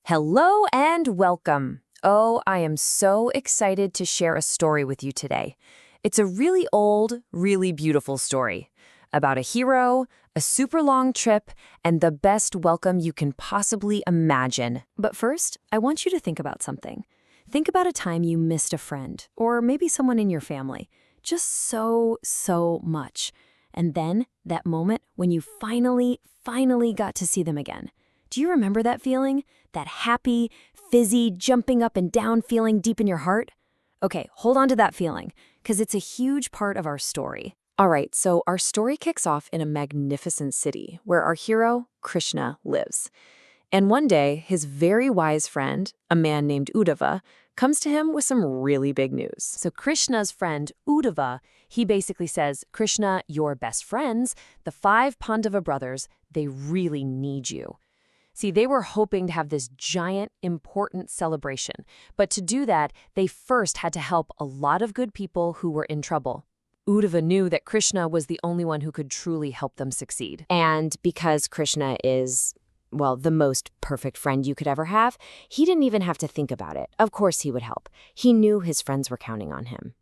Hello and welcome. Oh, I am so excited to share a story with you today. It's a really old, really beautiful story about a hero, a super long trip, and the best welcome you can possibly imagine. But first, I want you to think about something. Think about a time you missed a friend, or maybe someone in your family, just so much. And then that moment when you finally got to see them again. Do you remember that feeling? That happy, fizzy, jumping up and down feeling deep in your heart? Okay, hold on to that feeling, because it's a huge part of our story. All right, so our story kicks off in a magnificent city where our hero, Krishna, lives. And one day, his very wise friend, a man named Uddhava, comes to him with some really big news. So Krishna's friend, Uddhava, he basically says, Krishna, your best friends, the 5 Pandava brothers, they really need you. See, they were hoping to have this giant, important celebration. But to do that, they first had to help a lot of good people who were in trouble. Uddhava knew that Krishna was the only one who could truly help them succeed. And because Krishna is, well, the most perfect friend you could ever have, he didn't even have to think about it. Of course he would help. He knew his friends were counting on him.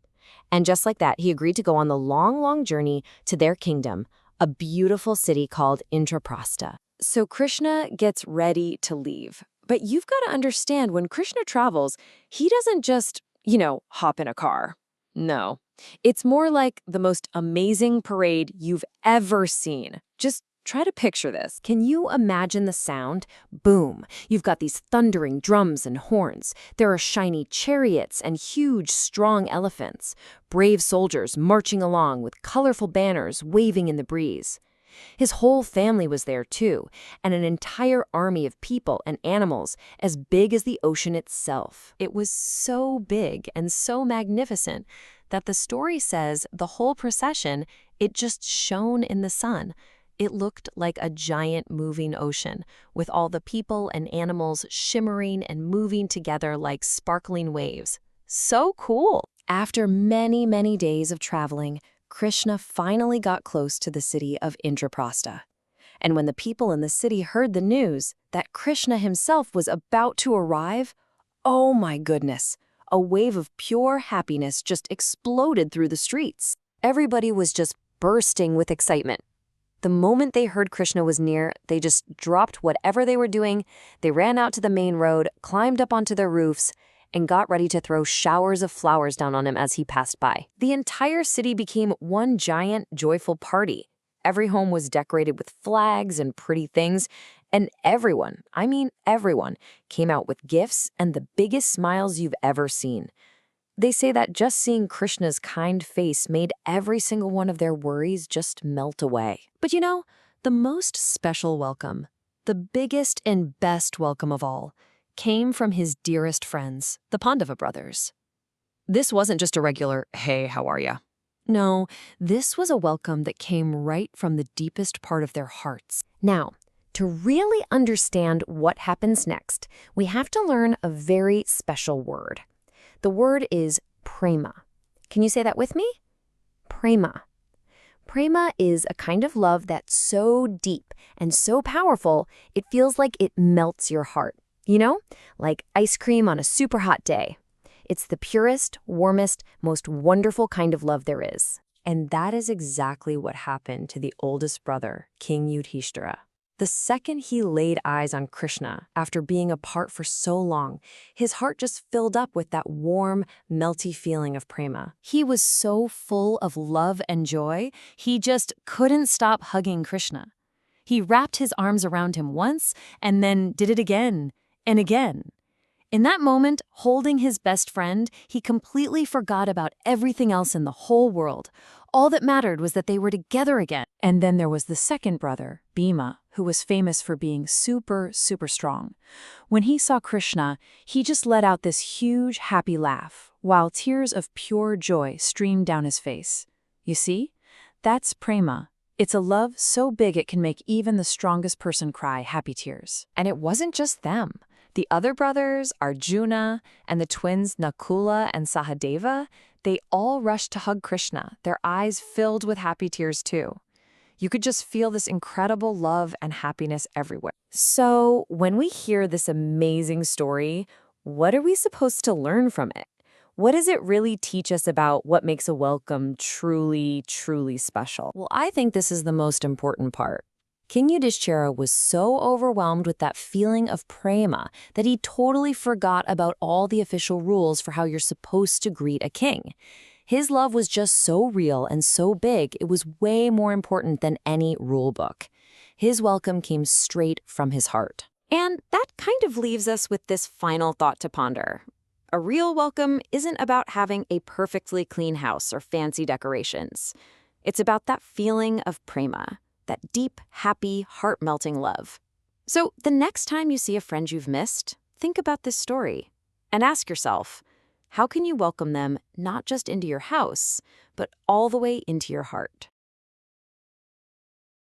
And just like that, he agreed to go on the long journey to their kingdom, a beautiful city called Indraprastha. So Krishna gets ready to leave. But you've got to understand, when Krishna travels, he doesn't just, hop in a car. No. It's more like the most amazing parade you've ever seen. Just try to picture this. Can you imagine the sound? Boom. You've got these thundering drums and horns. There are shiny chariots and huge, strong elephants. Brave soldiers marching along with colorful banners waving in the breeze. His whole family was there too, and an entire army of people and animals as big as the ocean itself. It was so big and so magnificent that the story says the whole procession, it just shone in the sun. It looked like a giant moving ocean, with all the people and animals shimmering and moving together like sparkling waves. So cool! After many days of traveling, Krishna finally got close to the city of Indraprastha. And when the people in the city heard the news that Krishna himself was about to arrive, oh my goodness, a wave of pure happiness just exploded through the streets. Everybody was just bursting with excitement. The moment they heard Krishna was near, they just dropped whatever they were doing. They ran out to the main road, climbed up onto their roofs, and got ready to throw showers of flowers down on him as he passed by. The entire city became one giant, joyful party. Every home was decorated with flags and pretty things, and everyone, I mean everyone, came out with gifts and the biggest smiles you've ever seen. They say that just seeing Krishna's kind face made every single one of their worries just melt away. But the most special welcome, the biggest and best welcome of all, came from his dearest friends, the Pandava brothers. This wasn't just a regular, hey, how are ya? No, this was a welcome that came right from the deepest part of their hearts. Now, to really understand what happens next, we have to learn a very special word. The word is prema. Can you say that with me? Prema. Prema is a kind of love that's so deep and so powerful, it feels like it melts your heart. Like ice cream on a super hot day. It's the purest, warmest, most wonderful kind of love there is. And that is exactly what happened to the oldest brother, King Yudhishthira. The second he laid eyes on Krishna, after being apart for so long, his heart just filled up with that warm, melty feeling of prema. He was so full of love and joy, he just couldn't stop hugging Krishna. He wrapped his arms around him once, and then did it again and again. In that moment, holding his best friend, he completely forgot about everything else in the whole world. All that mattered was that they were together again. And then there was the second brother, Bhima, who was famous for being super strong. When he saw Krishna, he just let out this huge, happy laugh, while tears of pure joy streamed down his face. You see? That's prema. It's a love so big it can make even the strongest person cry happy tears. And it wasn't just them. The other brothers, Arjuna, and the twins Nakula and Sahadeva, they all rushed to hug Krishna, their eyes filled with happy tears too. You could just feel this incredible love and happiness everywhere. So, when we hear this amazing story, what are we supposed to learn from it? What does it really teach us about what makes a welcome truly, truly special? Well, I think this is the most important part. King Yudhishthira was so overwhelmed with that feeling of prema that he totally forgot about all the official rules for how you're supposed to greet a king. His love was just so real and so big, it was way more important than any rule book. His welcome came straight from his heart. And that kind of leaves us with this final thought to ponder. A real welcome isn't about having a perfectly clean house or fancy decorations. It's about that feeling of prema, that deep, happy, heart-melting love. So the next time you see a friend you've missed, think about this story and ask yourself, how can you welcome them not just into your house, but all the way into your heart?